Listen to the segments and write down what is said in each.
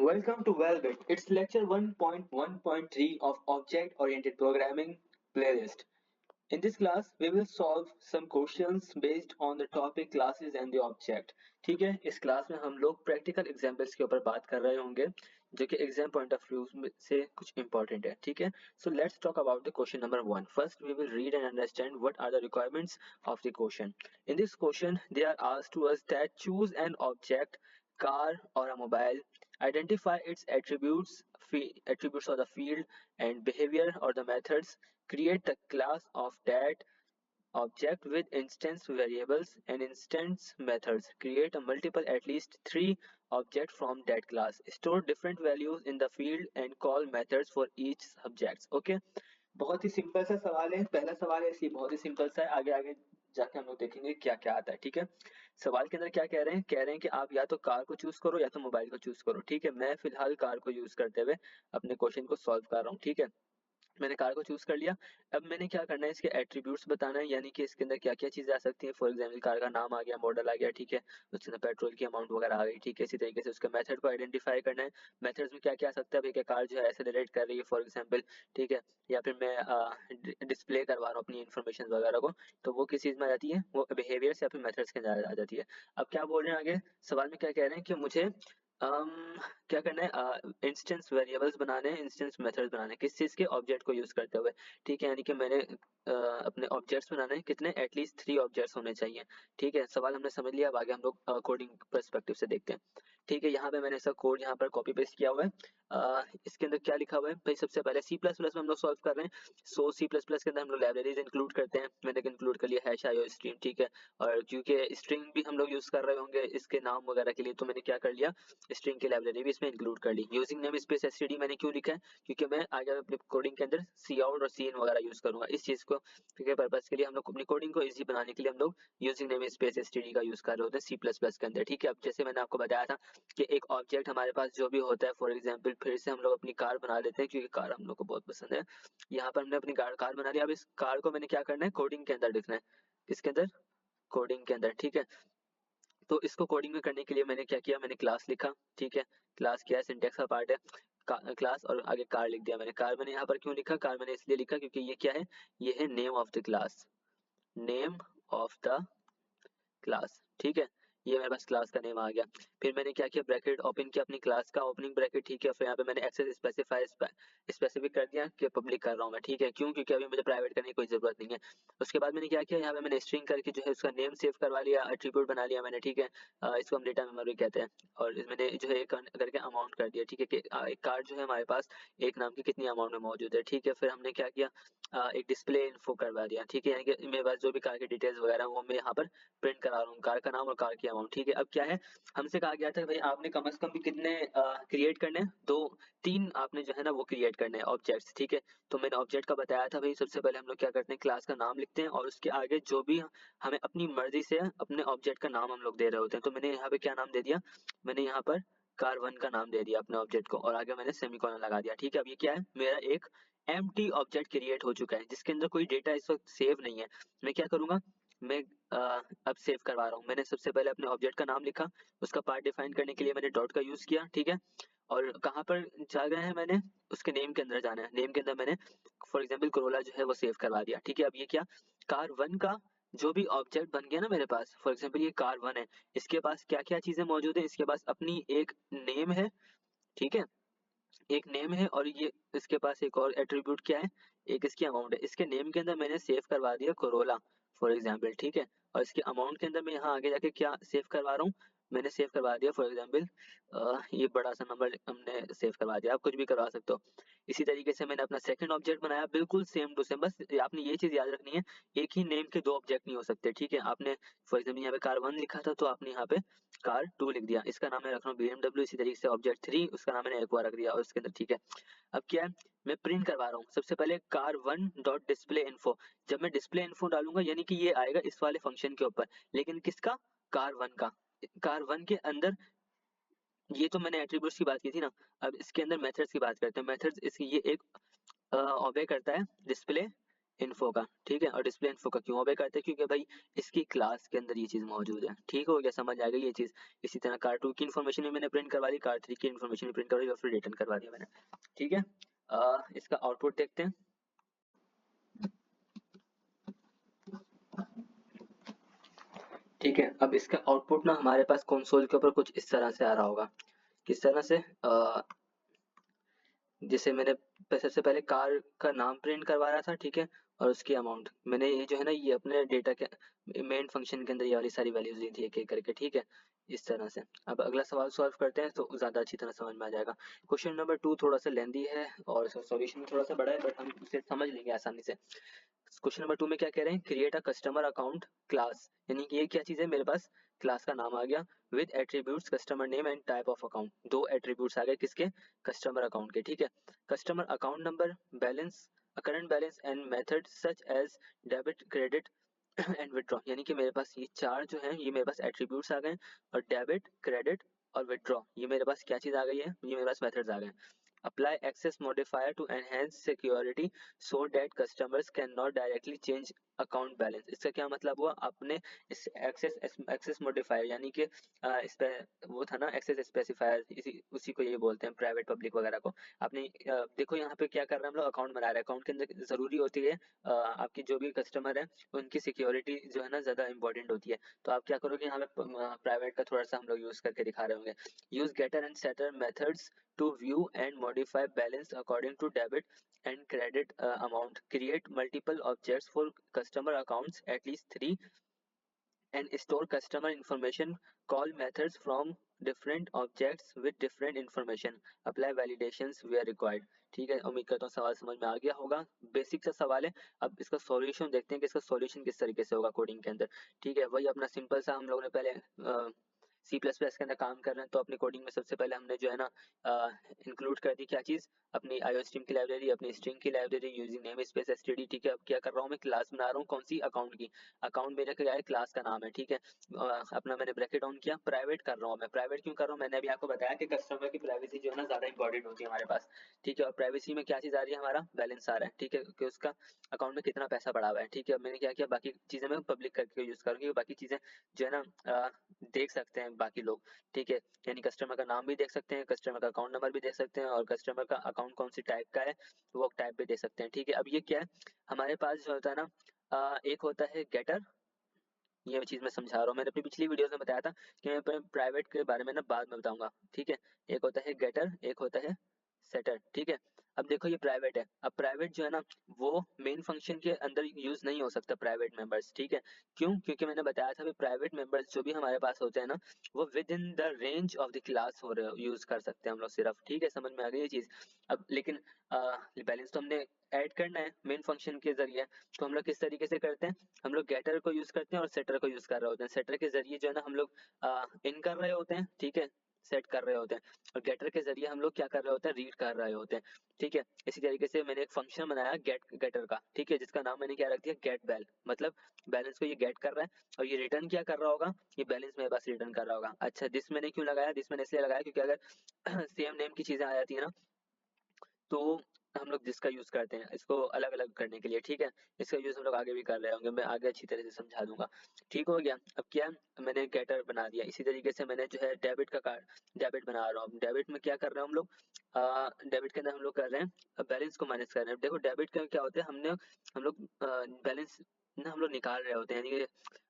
Welcome to Velvet. It's lecture 1.1.3 of Object Oriented Programming playlist. In this class, we will solve some questions based on the topic classes and the object. ठीक है, इस class में हम लोग practical examples के ऊपर बात कर रहे होंगे जो कि एग्जाम पॉइंट ऑफ व्यू से कुछ इंपॉर्टेंट है. ठीक है, so let's talk about the question number 1. First we will read and understand what are the requirements of the question. In this question they are asked to us that choose an object, car or a mobile, identify its attributes of the field and behavior or the methods, create the class of that object with instance variables and instance methods, create a multiple at least 3 objects from that class, store different values in the field and call methods for each subject. Okay, बहुत ही simple सा सवाल है. पहला सवाल है इसलिए बहुत ही simple सा है. आगे आगे जाके हम लोग देखेंगे क्या क्या आता है. ठीक है, सवाल के अंदर क्या कह रहे हैं कि आप या तो कार को चूज करो या तो मोबाइल को चूज करो. ठीक है, मैं फिलहाल कार को यूज करते हुए अपने क्वेश्चन को सॉल्व कर रहा हूँ. ठीक है, मैंने कार को चूज कर लिया. अब मैंने क्या करना है, इसके एट्रीब्यूट्स बताना है, यानी कि इसके अंदर क्या क्या चीजें आ सकती हैं. फॉर एग्जाम्पल कार का नाम आ गया, मॉडल आ गया. ठीक है, उसके अंदर पेट्रोल की अमाउंट वगैरह आ गई. ठीक है, इसी तरीके से उसके मेथड को आइडेंटिफाई करना है. मेथड्स में क्या क्या आ सकता है, भाई क्या कार जो है एक्सेलरेट कर रही है फॉर एग्जाम्पल. ठीक है, या फिर मैं डिस्प्ले करवा रहा हूँ अपनी इन्फॉर्मेशन वगैरह को, तो वो किस चीज में आ जाती है, वो बिहेवियर्स या फिर मेथड्स के अंदर आ जाती है. अब क्या बोल रहे हैं आगे सवाल में, क्या कह रहे हैं कि मुझे um, क्या करना है, इंस्टेंस वेरिएबल्स बनाने हैं, इंस्टेंस मेथड्स बनाने हैं, किस चीज के ऑब्जेक्ट को यूज करते हुए. ठीक है, यानी कि मैंने अपने ऑब्जेक्ट्स बनाने हैं, कितने, एटलीस्ट 3 ऑब्जेक्ट्स होने चाहिए. ठीक है, सवाल हमने समझ लिया. अब आगे हम लोग कोडिंग पर्सपेक्टिव से देखते हैं. ठीक है, यहाँ पे मैंने इसका कोड यहाँ पर कॉपी पेस्ट किया हुआ है. इसके अंदर क्या लिखा हुआ है भाई, सबसे पहले सी प्लस प्लस में हम लोग सॉल्व कर रहे हैं. सो सी प्लस प्लस के अंदर हम लोग लाइब्रेरीज इंक्लूड करते हैं. मैंने इंक्लूड कर लिया हैश आईओ स्ट्रीम. ठीक है, और क्योंकि स्ट्रिंग भी हम लोग यूज कर रहे होंगे इसके नाम वगैरह के लिए, तो मैंने क्या कर लिया, स्ट्रिंग की लाइब्रेरी भी इसमें इंक्लूड कर ली. यूजिंग नेम स्पेस एसटीडी मैंने क्यों लिखा है, क्योंकि मैं आगे अपने कोडिंग के अंदर सी आउट और सी इन वगैरह यूज करूंगा. इस चीज को के पर्पज के लिए हम लोग अपनी कोडिंग को इजी बनाने के लिए हम लोग यूजिंग नेम स्पेस एसटीडी का यूज कर रहे होते हैं सी प्लस प्लस के अंदर. ठीक है, अब जैसे मैंने आपको बताया था कि एक ऑब्जेक्ट हमारे पास जो भी होता है, फॉर एग्जाम्पल फिर से हम लोग अपनी कार बना लेते हैं क्योंकि कार हम लोग को बहुत पसंद है. यहाँ पर हमने अपनी कार बना लिया. अब इस कार को मैंने क्या करना है, कोडिंग के अंदर लिखना है. किसके अंदर, कोडिंग के अंदर. ठीक है, तो इसको कोडिंग में करने के लिए मैंने क्या किया, मैंने क्लास लिखा. ठीक है, क्लास क्या है, सिंटेक्स का पार्ट है क्लास, और आगे कार लिख दिया मैंने. कार मैंने यहाँ पर क्यों लिखा, कार मैंने इसलिए लिखा क्योंकि ये क्या है, ये है name of the class, name of the class. ठीक है, ये मेरे पास क्लास का नेम आ गया. फिर मैंने क्या किया, ब्रैकेट ओपन किया अपनी क्लास का ओपनिंग ब्रैकेट. ठीक है, फिर यहाँ पे मैंने एक्सेस स्पेसिफिक कर दिया कि पब्लिक कर रहा हूँ मैं. ठीक है, क्यों, क्योंकि अभी मुझे प्राइवेट करने की कोई जरूरत नहीं है. उसके बाद मैंने क्या किया, यहाँ पे मैंने स्ट्रिंग करके जो है उसका नेम सेव करवा लिया, एट्रीब्यूट बना लिया मैंने. ठीक है, इसको हम डेटा मेमोरी कहते हैं. और मैंने जो है एक करके अमाउंट कर दिया. ठीक है, कि एक कार्ड जो है हमारे पास एक नाम की कितनी अमाउंट में मौजूद है. ठीक है, फिर हमने क्या किया, एक डिस्प्ले इन्फो करवा दिया. ठीक है, यानी कि मेरे पास जो भी कार की डिटेल्स वगैरह वो मैं यहाँ पर प्रिंट करा रहा हूँ, कार का नाम और कार की अमाउंट. ठीक है, अब क्या है, हमसे कहा गया था भाई आपने कम से कम भी कितने क्रिएट करने हैं, 2-3 आपने जो है ना वो क्रिएट करने हैं ऑब्जेक्ट्स. ठीक है, तो मैंने ऑब्जेक्ट का बताया था भाई, सबसे पहले हम लोग क्या करते हैं, क्लास का नाम लिखते हैं और उसके आगे जो भी हमें अपनी मर्जी से अपने ऑब्जेक्ट का नाम हम लोग दे रहे होते हैं. तो मैंने यहाँ पे क्या नाम दे दिया, मैंने यहाँ पर कार 1 का नाम दे दिया अपने ऑब्जेक्ट को, और आगे मैंने सेमीकोलन लगा दिया. ठीक है, अब ये क्या है, मेरा एक एम्प्टी ऑब्जेक्ट क्रिएट हो चुका है जिसके अंदर कोई डेटा इस वक्त सेव नहीं है. मैं क्या करूंगा, मैं अब सेव करवा रहा हूँ. मैंने सबसे पहले अपने ऑब्जेक्ट का नाम लिखा, उसका पार्ट डिफाइन करने के लिए मैंने डॉट का यूज किया. ठीक है, और कहाँ पर जा गए हैं, मैंने उसके नेम के अंदर जाना है. नेम के अंदर मैंने फॉर एग्जांपल कोरोला जो है वो सेव करवा दिया. ठीक है, अब ये क्या, कार 1 का जो भी ऑब्जेक्ट बन गया ना मेरे पास, फॉर एग्जांपल ये कार 1 है, इसके पास क्या क्या चीजें मौजूद है, इसके पास अपनी एक नेम है. ठीक है, एक नेम है और ये इसके पास एक और एट्रीब्यूट क्या है, एक इसकी अमाउंट है. इसके नेम के अंदर मैंने सेव करवा दिया कोरोला फॉर एग्जांपल. ठीक है, और इसके अमाउंट के अंदर मैं यहाँ आगे जाके क्या सेव करवा रहा हूँ, मैंने सेव करवा दिया फॉर एग्जांपल ये बड़ा सा नंबर हमने सेव करवा दिया. आप कुछ भी करवा सकते हो. इसी तरीके से मैंने अपना सेकंड ऑब्जेक्ट बनाया, बिल्कुल सेम टू सेम. बस आपने ये चीज याद रखनी है, एक ही नेम के 2 ऑब्जेक्ट नहीं हो सकते. ठीक है, आपने फॉर एग्जाम्पल यहाँ पे कार 1 लिखा था तो आपने यहाँ पे कार 2 लिख दिया, इसका नाम मैं रख रहा हूँ BMW. इसी तरीके से ऑब्जेक्ट 3 उसका नाम मैंने एक बार रख दिया और उसके अंदर. ठीक है, अब क्या है, मैं प्रिंट करवा रहा हूँ सबसे पहले कार 1 डॉट डिस्प्ले इन्फो. जब मैं डिस्प्ले इन्फो डालूंगा यानी कि ये आएगा इस वाले फंक्शन के ऊपर, लेकिन किसका, कार 1 का. कार 1 के अंदर ये तो मैंने एट्रीब्यूट्स की बात की थी ना, अब इसके अंदर मेथड्स की बात करते हैं. मेथड्स इसकी ये एक ऑब्जे करता है डिस्प्ले इन्फो का, ठीक है। और डिस्प्ले इन्फो का क्यों ओबे करते हैं, क्योंकि भाई इसकी क्लास के अंदर ये चीज मौजूद है, ठीक हो गया, समझ आ गई ये चीज। इसी तरह कार2 की इन्फॉर्मेशन भी मैंने प्रिंट करवा दी, कार3 की इन्फॉर्मेशन भी प्रिंट करवा दी और फिर रिटर्न करवा दिया मैंने, ठीक है। इसका आउटपुट देखते हैं। ठीक है, अब इसका आउटपुट ना हमारे पास कंसोल के ऊपर कुछ इस तरह से आ रहा होगा। किस तरह से, जैसे मैंने सबसे पहले कार का नाम प्रिंट करवा रहा था, ठीक है, और उसकी अमाउंट मैंने ये जो है ना ये अपने डेटा के मेन फंक्शन के अंदर ये वाली सारी वैल्यूज दी थी एक एक करके, ठीक है, इस तरह से। अब अगला सवाल सॉल्व करते हैं तो ज़्यादा अच्छी तरह समझ में आ जाएगा। क्वेश्चन नंबर 2 थोड़ा सा लेंदी है और इसका सॉल्यूशन थोड़ा सा बड़ा है, बट हम उसे समझ लेंगे आसानी से। क्वेश्चन नंबर 2 में क्या कह रहे हैं, create a customer account class, यानी कि ये क्या चीज़ है, मेरे पास क्लास का नाम आ गया with attributes customer name and type of account, दो एट्रीब्यूट्स आ गए किसके, कस्टमर अकाउंट के, ठीक है। Customer account number, balance, current balance and method such as debit, credit and withdraw, यानी कि मेरे पास ये चार जो हैं ये मेरे पास एट्रीब्यूट्स आ गए, और डेबिट, क्रेडिट और विड्रॉ ये मेरे पास क्या चीज़ आ गई है, ये मेरे पास मेथड्स आ गए। Apply access modifier to enhance security so that customers can not directly change account balance, इसका क्या मतलब हुआ, आपने इस एक्सेस मॉडिफायर यानी कि इस पे वो था ना एक्सेस स्पेसिफायर, इसी उसी को ये बोलते हैं प्राइवेट पब्लिक वगैरह को। आपने देखो यहाँ पे क्या कर रहे हैं हम लोग, अकाउंट बना रहे हैं, अकाउंट के अंदर जरूरी होती है आपकी जो भी कस्टमर है उनकी सिक्योरिटी जो है ना ज्यादा इंपॉर्टेंट होती है। तो आप क्या करोगे, यहाँ पे प्राइवेट का थोड़ा सा हम लोग यूज करके दिखा रहे होंगे। Use getter and setter methods to view and modify balance according to debit and credit amount. Create multiple objects for customer accounts, at least three, and store customer information. Call methods from different objects with different information. Apply validations where required. ठीक है, उम्मीद करता हूँ सवाल समझ में आ गया होगा। बेसिक सा सवाल है। अब इसका सॉल्यूशन देखते हैं कि इसका सॉल्यूशन किस तरीके से होगा कोडिंग के अंदर। ठीक है, वही अपना सिंपल सा हम लोगों ने पहले सी प्लस प्लस के अंदर काम कर रहे हैं, तो अपनी कोडिंग में सबसे पहले हमने जो है ना इंक्लूड कर दी क्या चीज़, अपनी आईओ स्ट्रीम की लाइब्रेरी, अपनी स्ट्रिंग की library using name space STD, ठीक है। अब क्या कर रहा हूँ मैं, क्लास बना रहा हूँ कौन सी, अकाउंट की। अकाउंट मेरा क्या है, क्लास का नाम है, ठीक है। अपना मैंने ब्रैकेट ऑन किया, प्राइवेट कर रहा हूँ मैं। प्राइवेट क्यों कर रहा हूँ, मैंने अभी आपको बताया कि कस्टमर की प्राइवेसी जो है ना ज्यादा इंपॉर्टेंट होती है हमारे पास, ठीक है। और प्राइवेसी में क्या चीज आ रही है, हमारा बैलेंस आ रहा है, ठीक है, कि उसका अकाउंट में कितना पैसा पड़ा हुआ है, ठीक है। अब मैंने क्या किया, बाकी चीजें मैं पब्लिक करके यूज करूंगी, बाकी चीजें जो है ना देख सकते हैं बाकी लोग, ठीक है। यानी कस्टमर का नाम भी देख सकते हैं, कस्टमर का अकाउंट नंबर भी देख सकते हैं, और कस्टमर का अकाउंट कौन सी टाइप का है वो टाइप भी देख सकते हैं, ठीक है। अब ये क्या है, हमारे पास जो होता है ना एक होता है गेटर, ये चीज मैं समझा रहा हूँ, मैंने अपनी पिछली वीडियोस में बताया था कि मैं प्राइवेट के बारे में ना बाद में बताऊंगा, ठीक है। एक होता है गेटर, एक होता है सेटर, ठीक है। अब देखो ये प्राइवेट है, अब प्राइवेट जो है ना वो मेन फंक्शन के अंदर यूज नहीं हो सकता प्राइवेट मेंबर्स, ठीक है। क्यों, क्योंकि मैंने बताया था प्राइवेट मेंबर्स जो भी हमारे पास होते हैं ना वो with in the range of the class हो रहे यूज कर सकते हैं हम लोग सिर्फ, ठीक है, समझ में आ गई ये चीज। अब लेकिन बैलेंस तो हमने ऐड करना है मेन फंक्शन के जरिए, तो हम लोग किस तरीके से करते हैं, हम लोग गेटर को यूज करते हैं और सेटर को यूज कर रहे होते हैं। सेटर के जरिए जो है ना हम लोग इन कर रहे होते हैं, ठीक है, सेट कर रहे होते हैं, और गेटर के जरिए हम लोग क्या कर रहे होते हैं, रीड कर रहे होते हैं, ठीक है। इसी तरीके से मैंने एक फंक्शन बनाया गेट गेटर का, ठीक है, जिसका नाम मैंने क्या रख दिया, गेट बैल, मतलब बैलेंस को ये गेट कर रहा है और ये रिटर्न क्या कर रहा होगा, ये बैलेंस मेरे पास रिटर्न कर रहा होगा। अच्छा, दिस मैंने क्यों लगाया, दिस मैंने इसलिए लगाया क्योंकि अगर सेम नेम की चीजें आ जाती है ना तो हम लोग जिसका यूज करते हैं इसको अलग अलग करने के लिए, ठीक है। इसका यूज हम लोग आगे भी कर रहे होंगे, मैं आगे अच्छी तरह से समझा दूंगा, ठीक हो गया। अब क्या, मैंने गेटर बना दिया, इसी तरीके से मैंने जो है डेबिट का कार्ड, डेबिट बना रहा हूँ। डेबिट में क्या कर रहे हैं हम लोग, डेबिट के अंदर हम लोग कर रहे हैं बैलेंस को माइनस कर रहे हैं। देखो डेबिट का क्या होता है, हम लोग बैलेंस ना हम लोग निकाल रहे होते हैं, यानी कि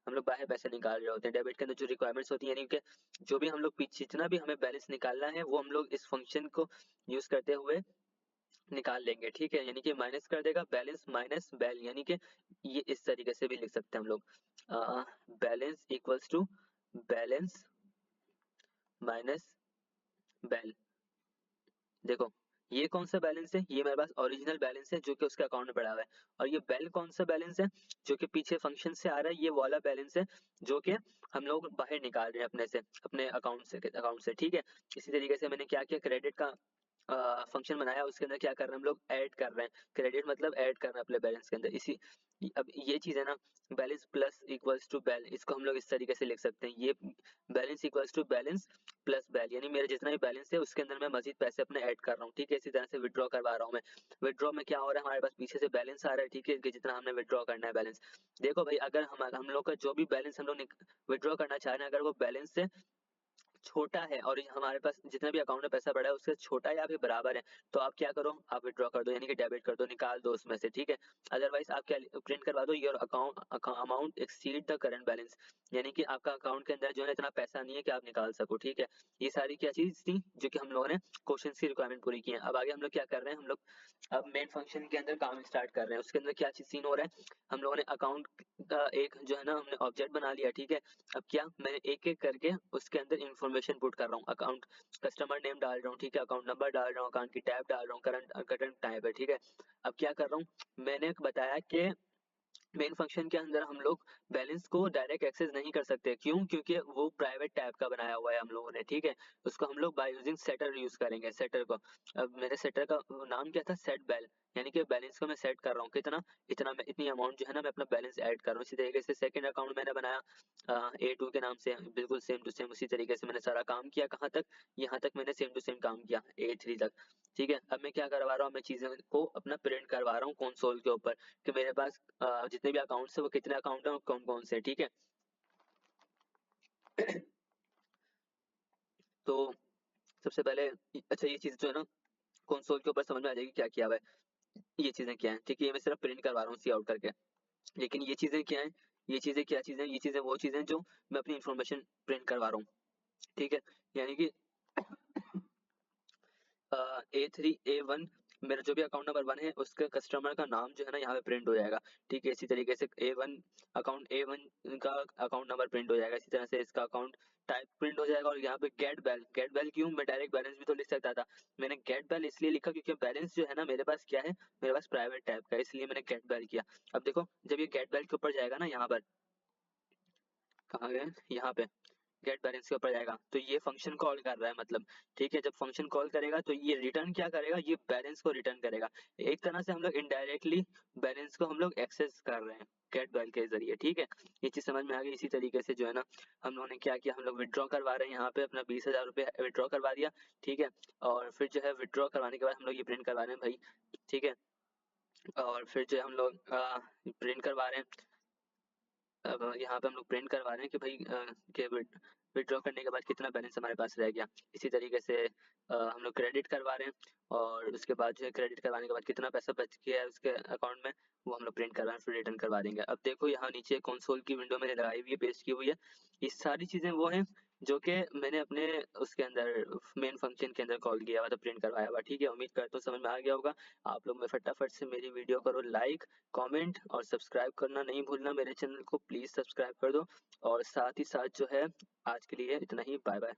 हम लोग बाहर पैसे निकाल रहे होते हैं। डेबिट के अंदर जो रिक्वायरमेंट्स होती है, यानी कि जो भी हम लोग जितना भी हमें बैलेंस निकालना है वो हम लोग इस फंक्शन को यूज करते हुए निकाल लेंगे, ठीक है। यानी कि माइनस कर देगा बैलेंस माइनस बैल, यानी कि ये इस तरीके से भी लिख सकते हैं हम लोग, balance equals to balance minus bal. देखो ये कौन सा बैलेंस है, ये मेरे पास ओरिजिनल बैलेंस है जो कि उसके अकाउंट में पड़ा हुआ है, और ये बैल कौन सा बैलेंस है जो कि पीछे फंक्शन से आ रहा है, ये वाला बैलेंस है जो कि हम लोग बाहर निकाल रहे हैं अपने से, अपने अकाउंट से, ठीक है। इसी तरीके से मैंने क्या किया, क्रेडिट का फंक्शन बनाया, उसके अंदर क्या कर रहे हैं हम लोग, ऐड कर रहे हैं। क्रेडिट मतलब ऐड करना अपने बैलेंस के अंदर। इसी अब ये चीज है ना, बैलेंस प्लस इक्वल्स टू बैल, इसको हम लोग इस तरीके से लिख सकते हैं, ये balance equals to balance plus bal, यानी मेरा जितना भी बैलेंस है उसके अंदर मैं मजीद पैसे अपने ऐड कर रहा हूँ। ठीक है, इसी तरह से विड्रॉ करवा रहा हूँ मैं। विड्रॉ में क्या हो रहा है, हमारे पास पीछे से बैलेंस आ रहा है, ठीक है, कि जितना हमने विड्रॉ करना है बैलेंस। देखो भाई, अगर हम लोग का जो भी बैलेंस हम लोग विड्रॉ करना चाह रहे हैं, अगर वो बैलेंस से छोटा है और हमारे पास जितना भी अकाउंट में पैसा पड़ा है उससे छोटा या फिर बराबर है, तो आप क्या करो, आप विड्रॉ कर दो, यानी कि डेबिट कर दो, निकाल दो उसमें से। ठीक है, अदरवाइज आप क्या प्रिंट करवा दो, your account amount exceed the current balance, यानी कि आपका अकाउंट के अंदर जो है इतना पैसा नहीं है कि आप निकाल सको। ठीक है, ये सारी क्या चीज थी जो कि हम लोगों ने क्वेश्चन की रिक्वायरमेंट पूरी की है। अब आगे हम लोग क्या कर रहे हैं, हम लोग अब मेन फंक्शन के अंदर काम स्टार्ट कर रहे हैं। उसके अंदर क्या चीज सीन हो रहा है, हम लोगों ने अकाउंट का एक जो है ना हमने ऑब्जेक्ट बना लिया। ठीक है, अब क्या मैं एक एक करके उसके अंदर इंफॉर्मेशन पुट कर रहा हूँ, अकाउंट कस्टमर नेम डाल रहा हूँ, ठीक है, अकाउंट नंबर डाल रहा हूँ, अकाउंट की टैब डाल रहा हूँ, करंट करंट टाइप है। ठीक है, अब क्या कर रहा हूँ, मैंने बताया कि मेन फंक्शन के अंदर हम लोग बैलेंस को डायरेक्ट एक्सेस नहीं कर सकते, क्यों, क्योंकि वो प्राइवेट टैब का बनाया हुआ है हम लोगों ने। ठीक है, उसको हम लोग बाय यूजिंग सेटर यूज करेंगे, सेटर को। अब मेरे सेटर का नाम क्या था, सेट बैल, यानी कि बैलेंस को मैं सेट कर रहा हूँ कितना, इतना मैं इतनी अमाउंट जो है ना मैं अपना बैलेंस ऐड कर रहा हूँ। इसी तरीके से सेकंड अकाउंट मैंने बनाया A2 के नाम से, बिल्कुल सेम टू सेम उसी तरीके से मैंने सारा काम किया। कहाँ तक, यहाँ तक मैंने सेम टू सेम काम किया A3 तक। ठीक है, अब मैं क्या करवा रहा हूँ, मैं चीजें को अपना प्रिंट करवा रहा हूँ कंसोल के ऊपर, कि मेरे पास जितने भी अकाउंट्स है वो कितने अकाउंट है, कौन कौन से। ठीक है, तो सबसे पहले, अच्छा ये चीज जो है ना कंसोल के ऊपर समझ में आ जाएगी क्या किया हुआ है, ये चीजें क्या है। ठीक है, ये मैं सिर्फ प्रिंट करवा रहा हूँ सी आउट करके, लेकिन ये चीजें क्या है, ये चीजें क्या चीजें, ये चीजें वो चीजें जो मैं अपनी इन्फॉर्मेशन प्रिंट करवा रहा हूँ। ठीक है, यानी कि A3 A1 मेरा जो भी अकाउंट नंबर 1 है उसका कस्टमर का नाम जो है ना यहाँ पे प्रिंट हो जाएगा। ठीक है, इसी तरीके से A1 का अकाउंट नंबर प्रिंट हो जाएगा, इसी तरह से इसका अकाउंट टाइप प्रिंट हो जाएगा। और यहाँ पे गेट बैल क्यों, मैं डायरेक्ट बैलेंस भी तो लिख सकता था, मैंने गेट बैल इसलिए लिखा क्योंकि बैलेंस जो है ना मेरे पास क्या है, मेरे पास प्राइवेट टैब का है, इसलिए मैंने गेट बैल किया। अब देखो, जब ये गेट बैल के ऊपर जाएगा ना, यहाँ पर कहाँ गए, यहाँ पे गेट बैलेंस के ऊपर जाएगा, तो ये फंक्शन कॉल कर रहा है मतलब। ठीक है, जब फंक्शन कॉल करेगा तो ये रिटर्न क्या करेगा, ये बैलेंस को रिटर्न करेगा। एक तरह से हम लोग इनडायरेक्टली बैलेंस को हम लोग एक्सेस कर रहे हैं गेट बैल के जरिए। ठीक है, ये चीज समझ में आ गई। इसी तरीके से जो है ना हम लोगों ने क्या किया, हम लोग विड्रॉ करवा रहे हैं, यहाँ पे अपना 20,000 रुपये विड्रॉ करवा दिया। ठीक है, और फिर जो है विड्रॉ करवाने के बाद हम लोग ये प्रिंट करवा रहे हैं भाई। ठीक है, और फिर जो है हम लोग प्रिंट करवा रहे हैं। अब यहाँ पे हम लोग प्रिंट करवा रहे हैं कि भाई कि विड्रॉ करने के बाद कितना बैलेंस हमारे पास रह गया। इसी तरीके से हम लोग क्रेडिट करवा रहे हैं, और उसके बाद जो है क्रेडिट करवाने के बाद कितना पैसा बच गया है उसके अकाउंट में, वो हम लोग प्रिंट करवा फिर रिटर्न करवा देंगे। अब देखो यहाँ नीचे कंसोल की विंडो मैंने लगाई हुई है, पेस्ट की हुई है। ये सारी चीजें वो हैं जो कि मैंने अपने उसके अंदर मेन फंक्शन के अंदर कॉल किया हुआ था, प्रिंट करवाया हुआ। ठीक है, उम्मीद करता हूँ समझ में आ गया होगा। आप लोग में फटाफट से मेरी वीडियो करो लाइक, कमेंट और सब्सक्राइब करना नहीं भूलना, मेरे चैनल को प्लीज सब्सक्राइब कर दो। और साथ ही साथ जो है आज के लिए इतना ही, बाय बाय।